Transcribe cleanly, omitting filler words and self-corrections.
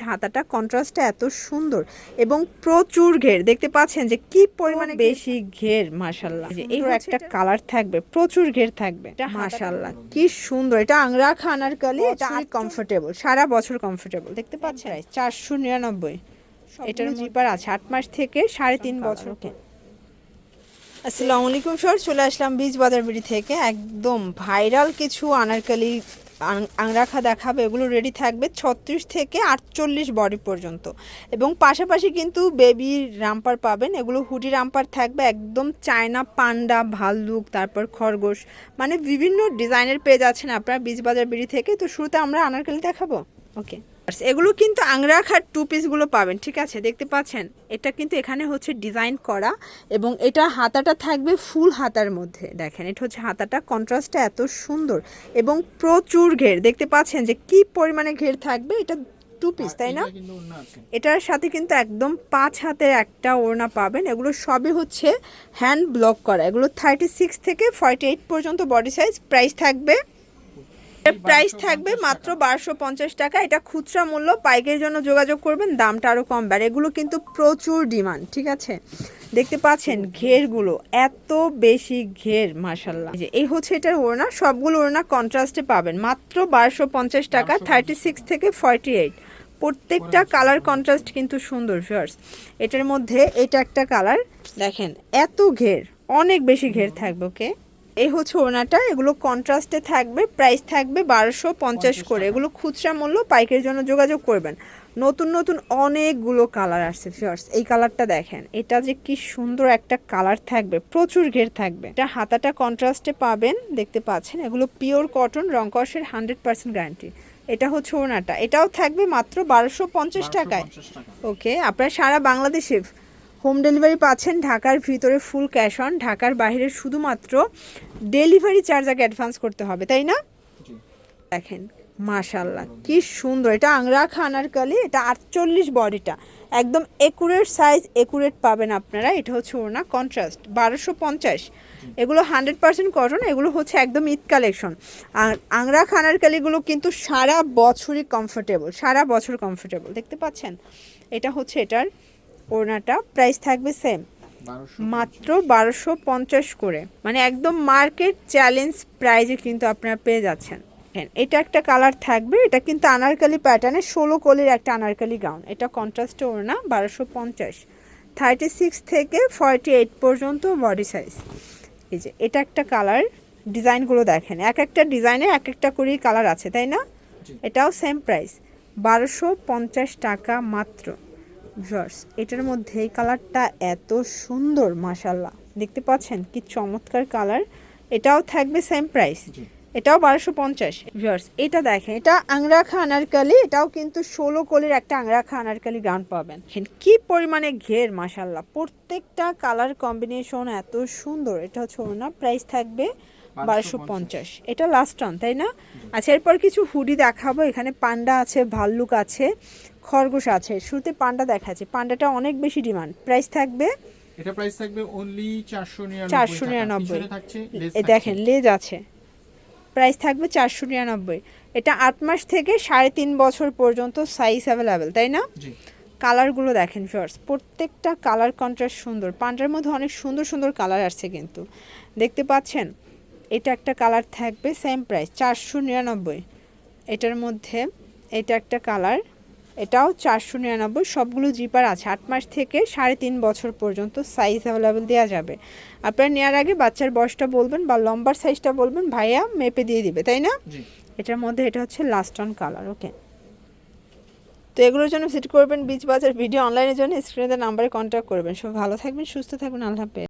হাতাটা কন্ট্রাস্টটা এত সুন্দর এবং প্রচুর ঘের, দেখতে পাচ্ছেন যে কি পরিমাণে বেশি ঘের। মাশাআল্লাহ, এই একটা কালার থাকবে, প্রচুর ঘের থাকবে। মাশাআল্লাহ কি সুন্দর, এটা আংরা আনারকলি, এটা কমফোর্টেবল, সারা বছর কমফোর্টেবল। দেখতে পাচ্ছেন 499, এটার জিপার আছে 8 মাস থেকে 3.5 বছর। আসসালামু আলাইকুম স্যার, চলে আসলাম বীজ বাজার বিড়ি থেকে। একদম ভাইরাল কিছু আনারকলি আংরাখা দেখাবে, এগুলো রেডি থাকবে 36 থেকে 48 বডি পর্যন্ত, এবং পাশাপাশি কিন্তু বেবি রাম্পার পাবেন। এগুলো হুডি রাম্পার থাকবে, একদম চায়না পান্ডা, ভাল্লুক, তারপর খরগোশ, মানে বিভিন্ন ডিজাইনের পেজ আছেন আপনারা বীজ বাজার বিড়ি থেকে। তো শুরুতে আমরা আনারকলি দেখাবো। ওকে, এগুলো কিন্তু আংরাখার 2 পিসগুলো পাবেন, ঠিক আছে? দেখতে পাচ্ছেন এটা কিন্তু এখানে হচ্ছে ডিজাইন করা, এবং এটা হাতাটা থাকবে ফুল হাতার মধ্যে। দেখেন এটা হচ্ছে হাতাটা, কন্ট্রাস্টটা এত সুন্দর এবং প্রচুর ঘের, দেখতে পাচ্ছেন যে কি পরিমাণে ঘের থাকবে। এটা 2 পিস, তাই না? এটার সাথে কিন্তু একদম 5 হাতের একটা ওড়না পাবেন। এগুলো সবই হচ্ছে হ্যান্ড ব্লক করা। এগুলো 36 থেকে 48 পর্যন্ত বডি সাইজ। প্রাইস থাকবে মাত্র 1250 টাকা। এটা খুচরা মূল্য, পাইকারির জন্য যোগাযোগ করবেন, দামটা আরও কম বাড়ে। এগুলো কিন্তু প্রচুর ডিমান্ড, ঠিক আছে? দেখতে পাচ্ছেন ঘেরগুলো এত বেশি ঘের, মাশাআল্লাহ। এই হচ্ছে এটার ওড়না, সবগুলো ওড়না কন্ট্রাস্টে পাবেন মাত্র 1250 টাকা, 36 থেকে 48। প্রত্যেকটা কালার কন্ট্রাস্ট কিন্তু সুন্দর ভিউয়ার্স। এটার মধ্যে এটা একটা কালার, দেখেন এত ঘের, অনেক বেশি ঘের থাকবে। ওকে, এই হচ্ছে ওড়নাটা, এগুলো কন্ট্রাস্টে থাকবে। প্রাইস থাকবে 1250 করে। এগুলো খুচরা মূল্য, পাইকারির জন্য যোগাযোগ করবেন। নতুন নতুন অনেকগুলো কালার আসছে ভিউয়ার্স। এই কালারটা দেখেন, এটা যে কি সুন্দর একটা কালার থাকবে, প্রচুর ঘের থাকবে। এটা হাতাটা কন্ট্রাস্টে পাবেন, দেখতে পাচ্ছেন। এগুলো পিওর কটন, রংকসের 100% গ্যারান্টি। এটা হচ্ছে ওড়নাটা, এটাও থাকবে মাত্র 1250 টাকায়। ওকে, আপনারা সারা বাংলাদেশে হোম ডেলিভারি পাচ্ছেন। ঢাকার ভিতরে ফুল ক্যাশ অন, ঢাকার বাইরে শুধুমাত্র ডেলিভারি চার্জ আগে অ্যাডভান্স করতে হবে, তাই না? দেখেন মাশাআল্লাহ কি সুন্দর, এটা আংরাখা আনারকলি, এটা 48 বডিটা, একদম একুরেট সাইজ, একুরেট পাবেন আপনারা। এটা হচ্ছে ওড়না, কন্ট্রাস্ট 1250। এগুলো 100% কটন, এগুলো হচ্ছে একদম ঈদ কালেকশন। আর আংরাখা আনারকলিগুলো কিন্তু সারা বছরই কমফোর্টেবল, সারা বছর কমফোর্টেবল। দেখতে পাচ্ছেন এটা হচ্ছে এটার ওড়নাটা। প্রাইস থাকবে সেম, মাত্র 1250 করে, মানে একদম মার্কেট চ্যালেঞ্জ প্রাইজে কিন্তু আপনারা পেয়ে যাচ্ছেন। এটা একটা কালার থাকবে, এটা কিন্তু আনারকলি প্যাটার্নে 16 কলির একটা আনারকলি গাউন। এটা কন্ট্রাস্টে ওড়না, 1250, 36 থেকে 48 পর্যন্ত বডি সাইজ। এই যে এটা একটা কালার, ডিজাইনগুলো দেখেন, এক একটা ডিজাইনে এক একটা করেই কালার আছে, তাই না? এটাও সেম প্রাইস, 1250 টাকা মাত্র ভিউয়ার্স। এটার মধ্যে এই কালারটা এত সুন্দর, মাশাআল্লাহ, দেখতে পাচ্ছেন কি চমৎকার কালার। এটাও থাকবে সেম প্রাইস, এটাও 1250 ভিউয়ার্স। এটা দেখেন, এটা আংরাখা আনারকলি, এটাও কিন্তু 16 কলির একটা আংরাখা আনারকলি গাউন পাবেন। কি পরিমাণে ঘের, মাশাআল্লাহ, প্রত্যেকটা কালার কম্বিনেশন এত সুন্দর। এটা হচ্ছে ওড়না, প্রাইস থাকবে 1250। এটা লাস্ট অন, তাই না? আচ্ছা, এরপর কিছু হুডি দেখাবো। এখানে পান্ডা আছে, ভাল্লুক আছে, খরগোশ আছে। শুরুতে পান্ডা দেখাচ্ছি, পান্ডাটা অনেক বেশি ডিমান্ড। প্রাইস থাকবে, এটা প্রাইস থাকবে অনলি 499। পিছনে থাকছে লেস, দেখেন লেজ আছে। প্রাইস থাকবে 499। এটা 8 মাস থেকে 3.5 বছর পর্যন্ত সাইজ অ্যাভেলেবেল, তাই না? জি। কালারগুলো দেখেন ফার্স্ট, প্রত্যেকটা কালার কন্ট্রাস্ট সুন্দর। পান্ডার মধ্যে অনেক সুন্দর সুন্দর কালার আসছে কিন্তু, দেখতে পাচ্ছেন। এটা একটা কালার থাকবে, সেম প্রাইস 499। এটার মধ্যে এটা একটা কালার, এটাও 499। সবগুলো জিপার আছে, 8 মাস থেকে 3.5 বছর পর্যন্ত সাইজ অ্যাভেলেবেল দেওয়া যাবে। আপনারা নেওয়ার আগে বাচ্চার বয়সটা বলবেন বা লম্বার সাইজটা বলবেন, ভাইয়া মেপে দিয়ে দিবে, তাই না? এটার মধ্যে এটা হচ্ছে লাস্ট অন কালার। ওকে, তো এগুলোর জন্য ভিজিট করবেন বীজ বাজার ভিডিও অনলাইনের জন্য স্ক্রিনে নাম্বারে কন্ট্যাক্ট করবেন। সব ভালো থাকবেন, সুস্থ থাকবেন, আল্লাহ হাফেজ।